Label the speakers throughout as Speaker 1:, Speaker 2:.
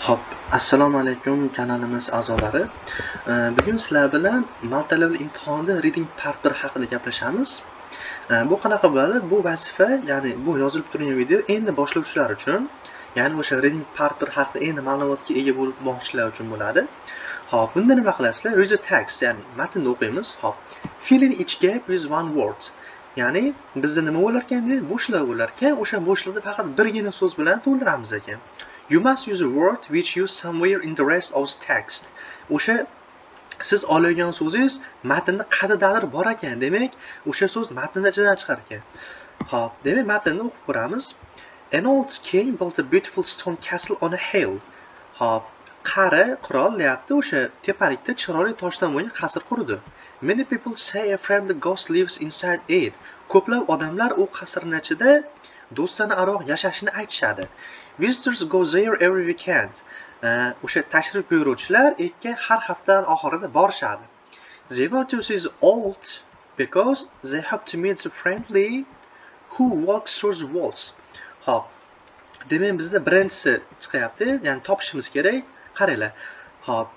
Speaker 1: Hop, assalomu alaykum kanalimiz a'zolari. Bugun sizlar bilan Malta level imtihonida reading part 1 haqida gaplashamiz. Bu qanaqa bo'ladi? Bu vazifa, ya'ni bu yozilib turgan video endi boshlovchilar uchun, ya'ni o'sha reading part 1 haqida endi ma'lumotga ega bo'lmoqchilar uchun bo'ladi. Hop, bunda nima qilasizlar? Read the text, ya'ni matnni o'qiymiz. Hop. Fill in each gap with one word. Ya'ni bizda nima bo'lar ekan? Bo'shliq bo'lar ekan. O'sha bo'shliqni faqat birgina so'z bilan to'ldiramiz ekan. You must use a word which you somewhere in the rest of the text. O'sha siz olgan so'zingiz matnda qayerdadir bor ekan. Demak, o'sha so'z matnning ichidan chiqar ekan. Xo'p, demak matnni o'qib ko'ramiz. An old king built a beautiful stone castle on a hill. Xo'p, qari qirol deyapti, o'sha tepalikda chiroyli toshdan bo'lgan qasr qurdi. Many people say a friendly ghost lives inside it. Ko'plab odamlar u qasrning ichida do'stona arvoh yashashini aytishadi. Visitors go there every weekend. O'sha tashrif buyuruvchilar erga har hafta oxirida borishadi. They want to see the old because they have to meet the friendly who walks through the walls. Hop. Demak, bizda birinchisi chiqyapti, ya'ni topishimiz kerak. Qaranglar. Hop.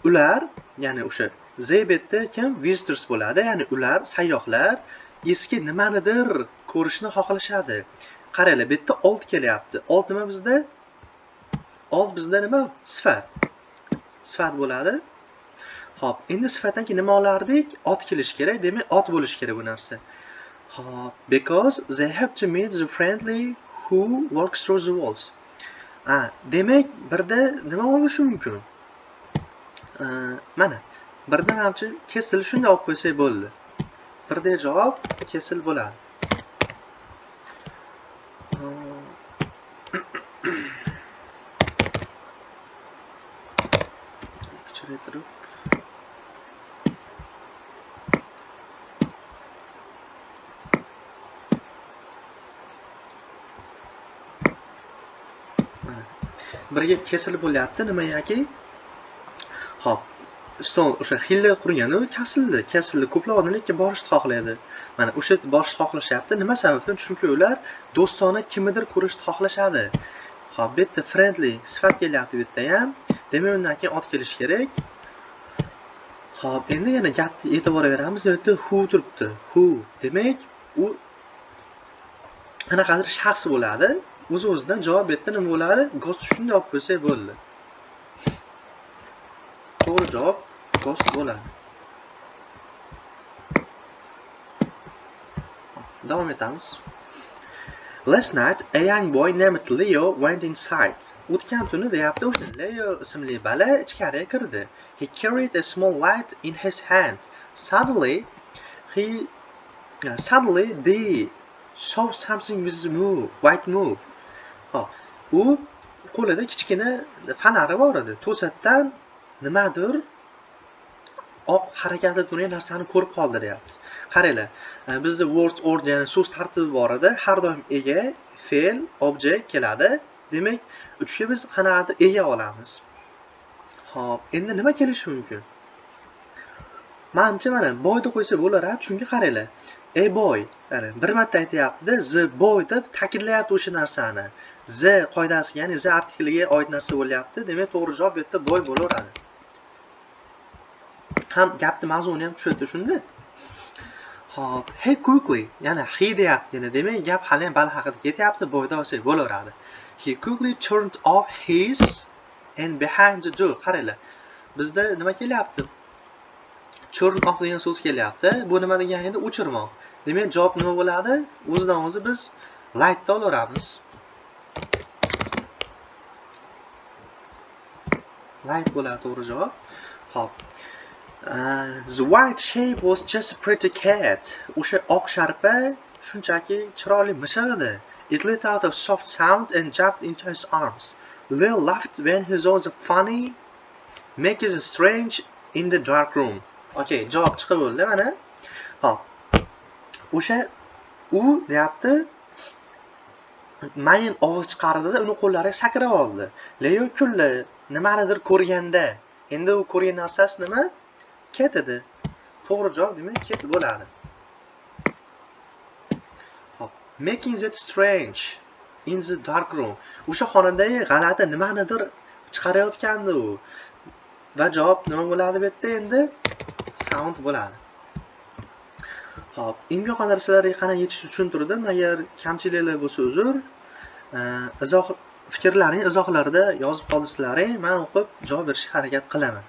Speaker 1: Ular, ya'ni o'sha Zeybetda kim visitors bo'ladi, ya'ni ular sayyohlar eski nimanidir ko'rishni xohlashadi. Qaranglar, bu yerda old kelyapti. Old nima bizda? Old bizda nima? Sifat. Sifat bo'ladi. Xo'p, endi sifatdan keyin nima olardik? Ot kelish kerak. Demak, ot bo'lish kerak bu narsa. Xo'p, because they have to meet the friendly who walks through the walls. Demak, birda nima bo'lishi mumkin? Mana, birda menimcha kesil shunday olib qo'ysak bo'ldi. Birda javob kesil bo'ladi. Birga kesilib bo'lyapti, nima yoki? Hop, stol o'sha xilla qurgani kesildi. Ko'plab odamlar borishni xohlaydi. Mana o'sha borishni xohlashyapti. Nima sababdan? Chunki ular do'stona kimnidir ko'rishni xohlashadi. Hop, bu yerda friendly sifat kelyapti bu yerda ham. Demak, undan keyin ot kelish kerak. Hop, endi yana gapni e'tibor beramiz. Bu yerda who turibdi. Who. Demak, u qanaqadir shaxs bo'ladi. O'z-o'zidan javob bu yerda nima bo'ladi? Ghost shunday olib qo'ysak bo'ldi. To'g'ri javob ghost bo'ladi. Davom etamiz. Last night, a young boy named Leo went inside. O'tgan tuni deyapti, o'sha Leo ismli bola ichkariga kirdi. He carried a small light in his hand. Suddenly, they saw something with white move. U qo'lida kichkina fonari bor edi. To'satdan nimadir oq harakatda turgan narsani ko'rib qoldi, deyapti. Qaranglar, bizda word order, ya'ni so'z tartibi bor edi. Har doim ega, fe'l, object keladi. Demak, uchga biz qanaqadir ega olamiz. Xo'p, endi nima kelishi mumkin? Menimcha mana boyda qo'ysa bo'lar, chunki qaranglar. A boy, ya'ni bir marta aytayapti, the boy deb ta'kidlayapti o'sha narsani. The qoidasiga, ya'ni the artikliga oid narsa bo'lyapti. Demak, to'g'ri javob bu yerda boy bo'laveradi. Ham gapni mazmuni ham tushunadi shunda. Hop, he quickly, ya'ni he deyapti, yana demak, gap hali ham bal haqida ketyapti, boyda olsak bo'laveradi. He quickly turned off his and behind the door. Qaranglar. Bizda nima kelyapti? Turn off degan so'z kelyapti. Bu nima degani endi? O'chirmoq. Demak, javob nima bo'ladi? O'zidan o'zi biz light da olaveramiz. Light bo'ladi to'g'ri javob. Hop. The white shape was just a pretty cat. O'sha oq sharpa shunchaki chiroyli mishiq edi. It let out a soft sound and jumped into his arms. Leo laughed when he saw the funny making strange in the dark room. Okay, javob chiqib bo'ldi mana. Hop. O'sha u deyapti, mayin ovoz chiqardi-da, uni qo'llari sakrab oldi. Leo kuldi. Nimanidir ko'rganda. Endi u ko'rgan narsasi nima? Cat edi. To'g'ri javob demak cat bo'ladi. Hop. Making that strange in the dark room. O'sha xonadagi g'alati nimanidir chiqarayotgandi u. Va javob nima bo'ladi bu yerda endi? Sound bo'ladi. Xo'p, imkon qadar sizlarga qana yetishni tushuntirdim. Agar kamchiliklar bo'lsa uzr. Fikrlaring izohlarda yozib qolisizlaring, men o'qib javob berishga harakat qilaman.